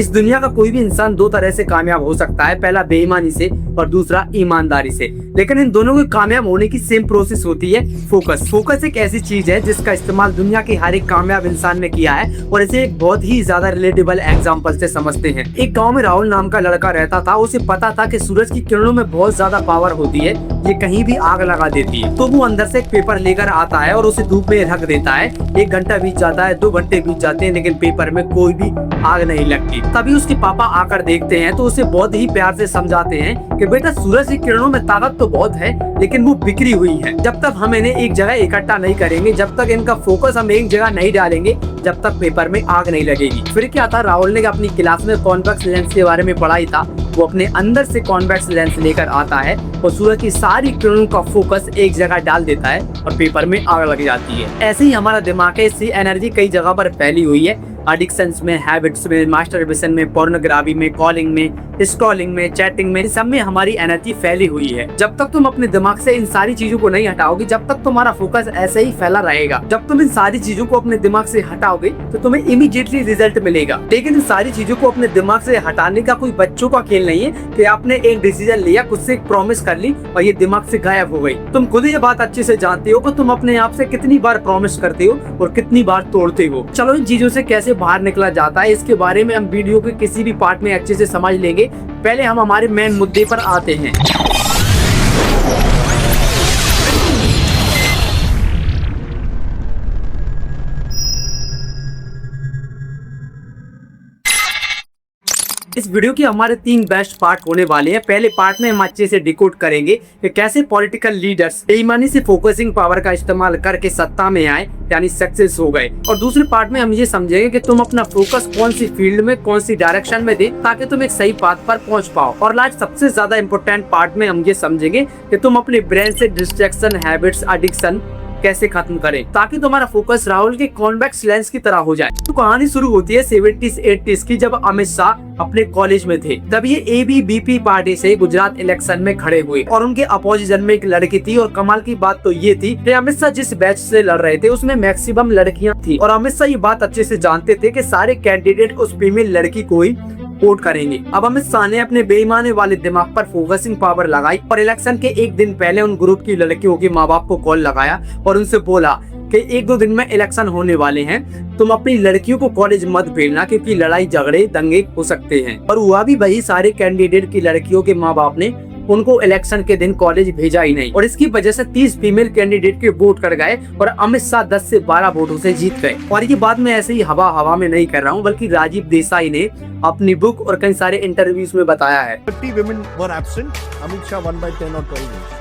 इस दुनिया का कोई भी इंसान दो तरह से कामयाब हो सकता है, पहला बेईमानी से और दूसरा ईमानदारी से। लेकिन इन दोनों के कामयाब होने की सेम प्रोसेस होती है, फोकस। फोकस एक ऐसी चीज है जिसका इस्तेमाल दुनिया के हर एक कामयाब इंसान ने किया है और इसे एक बहुत ही ज्यादा रिलेटेबल एग्जांपल से समझते हैं। एक गांव में राहुल नाम का लड़का रहता था। उसे पता था कि सूरज की किरणों में बहुत ज्यादा पावर होती है, ये कहीं भी आग लगा देती है। तो वो अंदर से एक पेपर लेकर आता है और उसे धूप में रख देता है। 1 घंटा बीत जाता है, 2 घंटे बीत जाते हैं, लेकिन पेपर में कोई भी आग नहीं लगती। तभी उसके पापा आकर देखते हैं तो उसे बहुत ही प्यार से समझाते हैं कि बेटा, सूरज की किरणों में ताकत तो बहुत है, लेकिन वो बिखरी हुई है। जब तक हम इन्हें एक जगह इकट्ठा नहीं करेंगे, जब तक इनका फोकस हम एक जगह नहीं डालेंगे, जब तक पेपर में आग नहीं लगेगी। फिर क्या था, राहुल ने अपनी क्लास में कॉन्वेक्स लेंस के बारे में पढ़ाई था। वो अपने अंदर से कॉन्वेक्स लेंस लेकर आता है और सूरज की सारी किरणों का फोकस एक जगह डाल देता है और पेपर में आग लग जाती है। ऐसे ही हमारा दिमाग है, इससे एनर्जी कई जगह पर फैली हुई है। एडिक्शंस में, हैबिट्स में, मास्टरबेशन में, पोर्नोग्राफी में, कॉलिंग में, स्क्रॉलिंग में, चैटिंग में, सब में हमारी एनर्जी फैली हुई है। जब तक तुम अपने दिमाग से इन सारी चीजों को नहीं हटाओगे, जब तक तुम्हारा फोकस ऐसे ही फैला रहेगा। जब तुम इन सारी चीजों को अपने दिमाग से हटाओगे तो तुम्हें इमीडिएटली रिजल्ट मिलेगा। लेकिन इन सारी चीजों को अपने दिमाग से हटाने का कोई बच्चों का खेल नहीं है कि आपने एक डिसीजन लिया, खुद से एक प्रॉमिस कर ली और ये दिमाग से गायब हो गई। तुम खुद ये बात अच्छे से जानते हो कि तुम अपने आप से कितनी बार प्रॉमिस करते हो और कितनी बार तोड़ते हो। चलो, इन चीजों से कैसे बाहर निकला जाता है, इसके बारे में हम वीडियो के किसी भी पार्ट में अच्छे से समझ लेंगे। पहले हम हमारे मेन मुद्दे पर आते हैं। इस वीडियो की हमारे 3 बेस्ट पार्ट होने वाले हैं। पहले पार्ट में हम अच्छे से डिकोड करेंगे कि कैसे पॉलिटिकल लीडर्स बेईमानी से फोकसिंग पावर का इस्तेमाल करके सत्ता में आए, यानी सक्सेस हो गए। और दूसरे पार्ट में हम ये समझेंगे कि तुम अपना फोकस कौन सी फील्ड में, कौन सी डायरेक्शन में दे ताकि तुम एक सही पाथ पर पहुंच पाओ। और लास्ट सबसे ज्यादा इम्पोर्टेंट पार्ट में हम ये समझेंगे कि तुम अपने ब्रेन से डिस्ट्रैक्शन, हैबिट्स, एडिक्शन कैसे खत्म करें ताकि तुम्हारा फोकस राहुल के कॉन्वेक्स लेंस की तरह हो जाए। तो कहानी शुरू होती है 70s 80s की, जब अमित शाह अपने कॉलेज में थे। तब ये ABVP पार्टी से गुजरात इलेक्शन में खड़े हुए और उनके अपोजिशन में एक लड़की थी। और कमाल की बात तो ये थी कि अमित शाह जिस बैच से लड़ रहे थे उसमें मैक्सिमम लड़कियां थी और अमित शाह ये बात अच्छे से जानते थे कि सारे कैंडिडेट उस फीमेल लड़की को ही वोट करेंगे। अब अमित शाह ने अपने बेईमानी वाले दिमाग पर फोकसिंग पावर लगाई और इलेक्शन के 1 दिन पहले उन ग्रुप की लड़कियों के माँ बाप को कॉल लगाया और उनसे बोला कि 1-2 दिन में इलेक्शन होने वाले हैं, तुम अपनी लड़कियों को कॉलेज मत भेजना क्योंकि लड़ाई झगड़े दंगे हो सकते हैं। और हुआ भी वही, सारे कैंडिडेट की लड़कियों के माँ बाप ने उनको इलेक्शन के दिन कॉलेज भेजा ही नहीं और इसकी वजह से 30 फीमेल कैंडिडेट के वोट कर गए और अमित शाह 10 से 12 वोटों से जीत गए। और ये बात मैं ऐसे ही हवा में नहीं कर रहा हूँ, बल्कि राजीव देसाई ने अपनी बुक और कई सारे इंटरव्यूज में बताया है। 30 women were absent, Amit Shah won by 10 or 12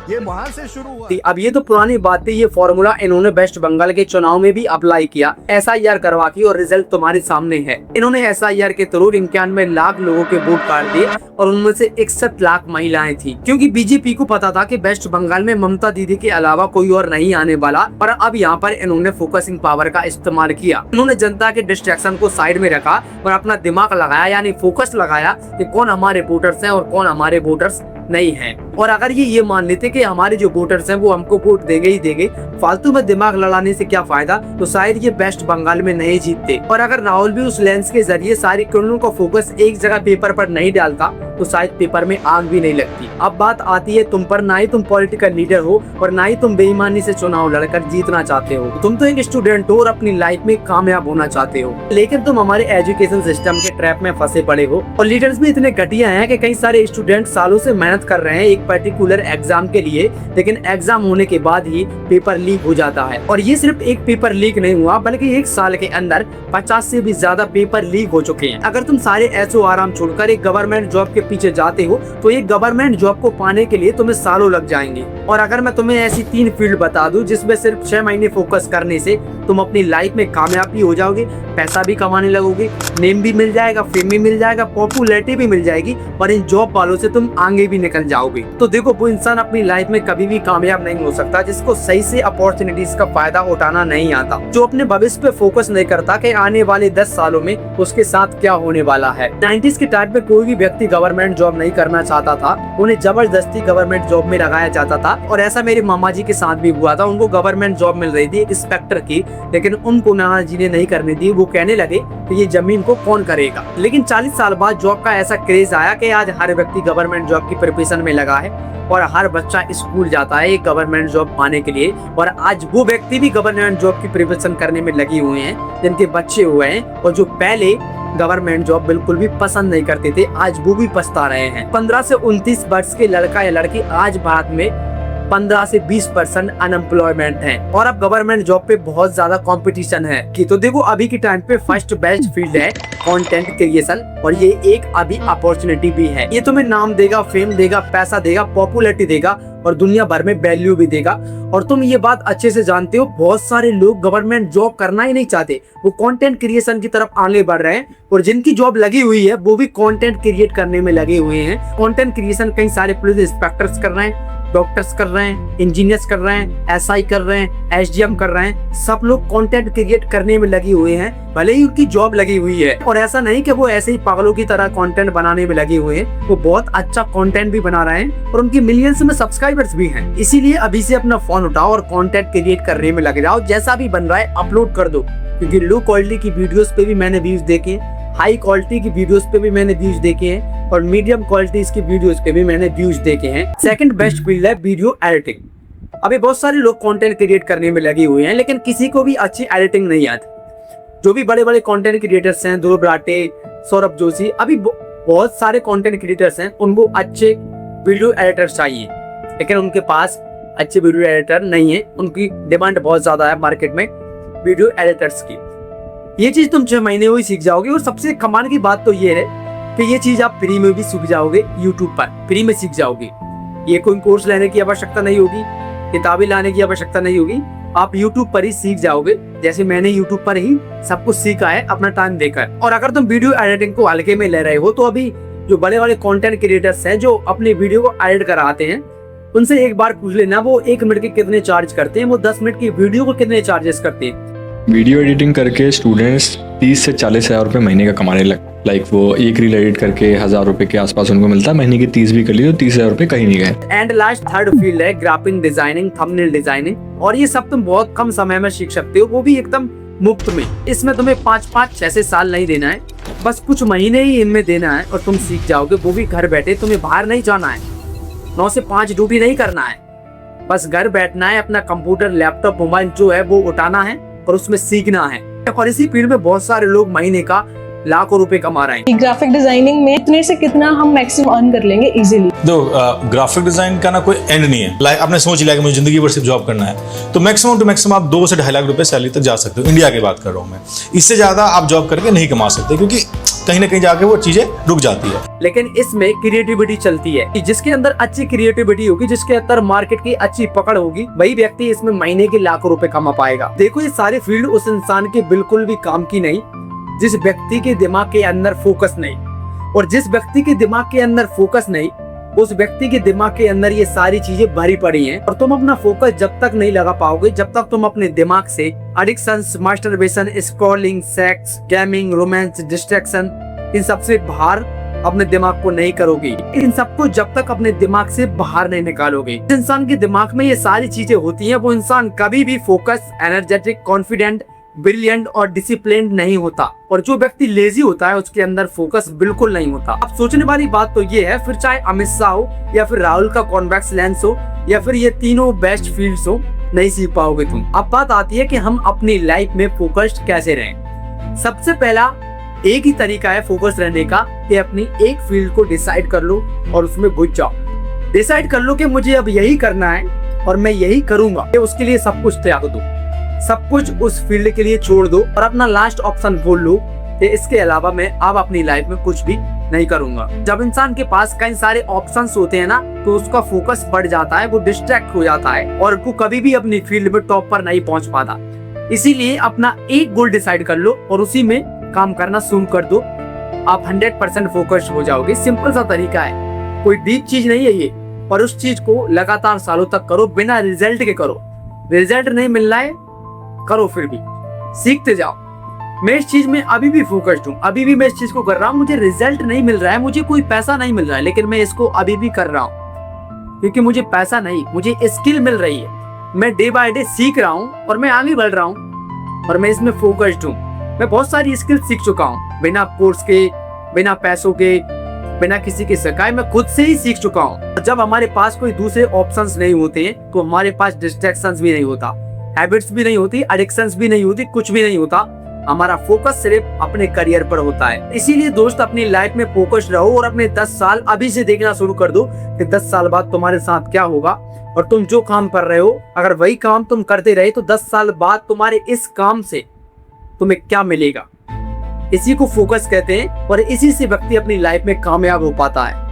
ये वहां से शुरू हुआ। अब ये तो पुरानी बात थी, ये फॉर्मूला इन्होंने वेस्ट बंगाल के चुनाव में भी अप्लाई किया, SIR करवा की और रिजल्ट तुम्हारे सामने है। इन्होंने SIR के थ्रू 91 लाख लोगों के वोट काट दिए और उनमें से 61 लाख महिलाएं थी, क्योंकि बीजेपी को पता था कि वेस्ट बंगाल में ममता दीदी के अलावा कोई और नहीं आने वाला। और अब यहाँ पर इन्होंने फोकसिंग पावर का इस्तेमाल किया। इन्होंने जनता के डिस्ट्रैक्शन को साइड में रखा और अपना दिमाग लगाया, यानी फोकस लगाया कि कौन हमारे वोटर्स हैं और कौन हमारे वोटर्स नहीं है। और अगर ये मान लेते कि हमारे जो वोटर्स हैं वो हमको वोट देंगे ही देंगे, फालतू में दिमाग लड़ाने से क्या फायदा, तो शायद ये वेस्ट बंगाल में नहीं जीतते। और अगर राहुल भी उस लेंस के जरिए सारी किरणों का फोकस एक जगह पेपर पर नहीं डालता तो शायद पेपर में आग भी नहीं लगती। अब बात आती है तुम पर, ना ही तुम पॉलिटिकल लीडर हो और ना ही तुम बेईमानी से चुनाव लड़कर जीतना चाहते हो। तुम तो एक स्टूडेंट हो और अपनी लाइफ में कामयाब होना चाहते हो, लेकिन तुम हमारे एजुकेशन सिस्टम के ट्रैप में फंसे पड़े हो। और लीडर्स भी इतने घटिया हैं कि कई सारे स्टूडेंट सालों से मेहनत कर रहे हैं एक पर्टिकुलर एग्जाम के लिए, लेकिन एग्जाम होने के बाद ही पेपर लीक हो जाता है। और ये सिर्फ एक पेपर लीक नहीं हुआ, बल्कि 1 साल के अंदर 50 से भी ज्यादा पेपर लीक हो चुके हैं। अगर तुम सारे ऐशो आराम छोड़कर एक गवर्नमेंट जॉब के पीछे जाते हो तो एक गवर्नमेंट जॉब को पाने के लिए तुम्हें सालों लग जाएंगे। और अगर मैं तुम्हें ऐसी 3 फील्ड बता दूं जिसमें सिर्फ 6 महीने फोकस करने से तुम अपनी लाइफ में कामयाब भी हो जाओगे, पैसा भी कमाने लगोगे, नेम भी मिल जाएगा, फेम भी मिल जाएगा, पॉपुलैरिटी भी मिल जाएगी और इन जॉब वालों से तुम आगे भी निकल जाओगे। तो देखो, वो इंसान अपनी लाइफ में कभी भी कामयाब नहीं हो सकता जिसको सही से अपॉर्चुनिटीज का फायदा उठाना नहीं आता, जो अपने भविष्य पे फोकस नहीं करता कि आने वाले 10 सालों में उसके साथ क्या होने वाला है। 90s के टाइम पे कोई भी व्यक्ति गवर्नमेंट जॉब नहीं करना चाहता था, उन्हें जबरदस्ती गवर्नमेंट जॉब में लगाया जाता था। और ऐसा मेरे मामा जी के साथ भी हुआ था, उनको गवर्नमेंट जॉब मिल रही थी इंस्पेक्टर की, लेकिन उनको नाना जी ने नहीं करने दी। वो कहने लगे कि ये जमीन को कौन करेगा। लेकिन 40 साल बाद जॉब का ऐसा क्रेज आया कि आज हर व्यक्ति गवर्नमेंट जॉब की प्रिपरेशन में लगा है और हर बच्चा स्कूल जाता है एक गवर्नमेंट जॉब पाने के लिए। और आज वो व्यक्ति भी गवर्नमेंट जॉब की प्रिपरेशन करने में लगे हुए हैं जिनके बच्चे हुए हैं, और जो पहले गवर्नमेंट जॉब बिल्कुल भी पसंद नहीं करते थे, आज वो भी पछता रहे हैं। 15 से 29 वर्ष के लड़का या लड़की आज भारत में 15 से 20% अनएम्प्लॉयमेंट है और अब गवर्नमेंट जॉब पे बहुत ज्यादा कंपटीशन है। कि तो देखो अभी के टाइम पे फर्स्ट बेस्ट फील्ड है कंटेंट क्रिएशन, और ये एक अभी अपॉर्चुनिटी भी है। ये तुम्हें नाम देगा, फेम देगा, पैसा देगा, पॉपुलैरिटी देगा और दुनिया भर में वैल्यू भी देगा। और तुम ये बात अच्छे से जानते हो, बहुत सारे लोग गवर्नमेंट जॉब करना ही नहीं चाहते, वो कंटेंट क्रिएशन की तरफ आगे बढ़ रहे हैं। और जिनकी जॉब लगी हुई है वो भी कंटेंट क्रिएट करने में लगे हुए हैं। कंटेंट क्रिएशन कई सारे पुलिस इंस्पेक्टर्स कर रहे हैं, डॉक्टर्स कर रहे हैं, इंजीनियर्स कर रहे हैं, एसआई कर रहे हैं, एसडीएम कर रहे हैं। सब लोग कंटेंट क्रिएट करने में लगे हुए हैं, भले ही उनकी जॉब लगी हुई है। और ऐसा नहीं कि वो ऐसे ही पागलों की तरह कंटेंट बनाने में लगे हुए हैं, वो बहुत अच्छा कंटेंट भी बना रहे हैं और उनकी मिलियंस में सब्सक्राइबर्स भी हैं। इसीलिए अभी से अपना फोन उठाओ और कंटेंट क्रिएट करने में लग जाओ। जैसा भी बन रहा है अपलोड कर दो, क्योंकि लो क्वालिटी की वीडियोस पे भी मैंने व्यूज देखे, हाई क्वालिटी की वीडियोस पे भी मैंने व्यूज देखे हैं और मीडियम क्वालिटी की वीडियोस पे भी मैंने व्यूज देखे हैं। सेकंड बेस्ट फील्ड है वीडियो एडिटिंग। अभी बहुत सारे लोग कंटेंट क्रिएट करने में लगे हुए हैं, लेकिन किसी को भी अच्छी एडिटिंग नहीं आती। जो भी बड़े बड़े कंटेंट क्रिएटर्स हैं, ध्रुव राठे, सौरभ जोशी, अभी बहुत सारे कंटेंट क्रिएटर्स हैं, उनको अच्छे वीडियो एडिटर्स चाहिए, लेकिन उनके पास अच्छे वीडियो एडिटर नहीं है। उनकी डिमांड बहुत ज्यादा है मार्केट में वीडियो एडिटर्स की। ये चीज तुम 6 महीने में ही सीख जाओगे। और सबसे कमाल की बात तो ये है कि ये चीज आप फ्री में भी सीख जाओगे, यूट्यूब पर फ्री में सीख जाओगे। ये कोई कोर्स लेने की आवश्यकता नहीं होगी, किताबें लाने की आवश्यकता नहीं होगी, आप यूट्यूब पर ही सीख जाओगे। जैसे मैंने यूट्यूब पर ही सब कुछ सीखा है अपना टाइम देकर। और अगर तुम वीडियो एडिटिंग को हल्के में ले रहे हो तो अभी जो बड़े बड़े कंटेंट क्रिएटर्स हैं जो अपने वीडियो को एडिट कराते हैं, उनसे एक बार पूछ लेना वो 1 मिनट के कितने चार्ज करते हैं, वो 10 मिनट की वीडियो को कितने चार्जेस करते हैं। वीडियो एडिटिंग करके स्टूडेंट्स 30 से 40 हज़ार रुपये महीने का कमाने लग। लाइक वो एक रील एडिट करके 1000 रुपये के आसपास उनको मिलता है, महीने की 30 भी कर ली तो 30,000 रुपये कहीं नहीं गए। एंड लास्ट थर्ड फील्ड है ग्राफिक डिजाइनिंग, थंबनेल डिजाइनिंग। और ये सब तुम बहुत कम समय में सीख सकते हो, वो भी एकदम मुफ्त में। इसमें तुम्हें 5-5, 6 साल नहीं देना है, बस कुछ महीने ही इनमें देना है और तुम सीख जाओगे, वो भी घर बैठे। तुम्हें बाहर नहीं जाना है, 9 से 5 ड्यूटी नहीं करना है, बस घर बैठना है, अपना कंप्यूटर, लैपटॉप, मोबाइल जो है वो उठाना है और उसमें सीखना है। और इसी फील्ड में बहुत सारे लोग महीने का लाखों रुपए कमा रहे हैं। ग्राफिक डिजाइनिंग में इतने से कितना हम मैक्सिमम अर्न कर लेंगे इजीली? ग्राफिक डिजाइन का ना कोई एंड नहीं है। लाइक आपने सोच लिया कि मुझे जिंदगी भर सिर्फ जॉब करना है, तो मैक्सिमम टू मैक्सिमम आप 2 से 2.5 लाख रुपए सैलरी तक जा सकते हो। इंडिया की बात कर रहा हूँ मैं, इससे ज्यादा आप जॉब करके नहीं कमा सकते, क्योंकि कहीं ना कहीं जाके वो चीजें रुक जाती है। लेकिन इसमें क्रिएटिविटी चलती है कि जिसके अंदर अच्छी क्रिएटिविटी होगी, जिसके अंदर मार्केट की अच्छी पकड़ होगी, वही व्यक्ति इसमें महीने के लाखों रुपए कमा पाएगा। देखो ये सारे फील्ड उस इंसान के बिल्कुल भी काम की नहीं जिस व्यक्ति के दिमाग के अंदर फोकस नहीं, और जिस व्यक्ति के दिमाग के अंदर फोकस नहीं उस व्यक्ति के दिमाग के अंदर ये सारी चीजें भरी पड़ी हैं। और तुम अपना फोकस जब तक नहीं लगा पाओगे, जब तक तुम अपने दिमाग से addictions, masturbation, scrolling, sex, gaming, romance, distraction, इन सबसे बाहर अपने दिमाग को नहीं करोगे, इन सबको जब तक अपने दिमाग से बाहर नहीं निकालोगे। जिस इंसान के दिमाग में ये सारी चीजें होती हैं वो इंसान कभी भी फोकस, एनर्जेटिक, कॉन्फिडेंट, ब्रिलियंट और डिसिप्लिन नहीं होता। और जो व्यक्ति लेजी होता है उसके अंदर फोकस बिल्कुल नहीं होता। अब सोचने वाली बात तो ये है, फिर चाहे अमित शाह हो या फिर राहुल का कॉन्वेक्स लेंस हो या फिर ये तीनों बेस्ट फील्ड्स हो, नहीं सीख पाओगे तुम। अब बात आती है कि हम अपनी लाइफ में फोकस्ड कैसे रहें। सबसे पहला एक ही तरीका है फोकस रहने का कि अपनी एक फील्ड को डिसाइड कर लो और उसमें घुस जाओ। डिसाइड कर लो कि मुझे अब यही करना है और मैं यही करूंगा। उसके लिए सब कुछ त्याग दो, सब कुछ उस फील्ड के लिए छोड़ दो और अपना लास्ट ऑप्शन बोल लो कि इसके अलावा मैं अब अपनी लाइफ में कुछ भी नहीं करूंगा। जब इंसान के पास कई सारे ऑप्शंस होते हैं ना, तो उसका फोकस बढ़ जाता है, वो डिस्ट्रैक्ट हो जाता है और वो कभी भी अपनी फील्ड में टॉप पर नहीं पहुंच पाता। इसीलिए अपना एक गोल डिसाइड कर लो और उसी में काम करना शुरू कर दो, आप 100% फोकस्ड हो जाओगे। सिंपल सा तरीका है, कोई डीप चीज नहीं है ये। और उस चीज को लगातार सालों तक करो, बिना रिजल्ट के करो। रिजल्ट नहीं मिल रहा है, करो फिर भी, सीखते जाओ। मैं इस चीज में अभी भी फोकस्ड हूँ, अभी भी मैं इस चीज को कर रहा हूँ। मुझे रिजल्ट नहीं मिल रहा है, मुझे कोई पैसा नहीं मिल रहा है, लेकिन मैं इसको अभी भी कर रहा हूँ क्योंकि मुझे पैसा नहीं, मुझे स्किल मिल रही है। मैं डे बाय डे सीख रहा हूँ और मैं आगे बढ़ रहा हूँ। और मैं इसमें फोकस्ड हूँ। मैं बहुत सारी स्किल सीख चुका हूँ, बिना कोर्स के, बिना पैसों के, बिना किसी के सिखाए, मैं खुद से ही सीख चुका हूँ। जब हमारे पास कोई दूसरे ऑप्शंस नहीं होते हैं तो हमारे पास डिस्ट्रैक्शंस भी नहीं होता, हैबिट्स भी नहीं होती, एडिक्शंस भी नहीं होती, कुछ भी नहीं होता। हमारा फोकस सिर्फ अपने करियर पर होता है। इसीलिए दोस्त, अपनी लाइफ में फोकस्ड रहो और अपने 10 साल अभी से देखना शुरू कर दो कि 10 साल बाद तुम्हारे साथ क्या होगा। और तुम जो काम कर रहे हो, अगर वही काम तुम करते रहे तो 10 साल बाद तुम्हारे इस काम से तुम्हें क्या मिलेगा। इसी को फोकस कहते हैं और इसी से व्यक्ति अपनी लाइफ में कामयाब हो पाता है।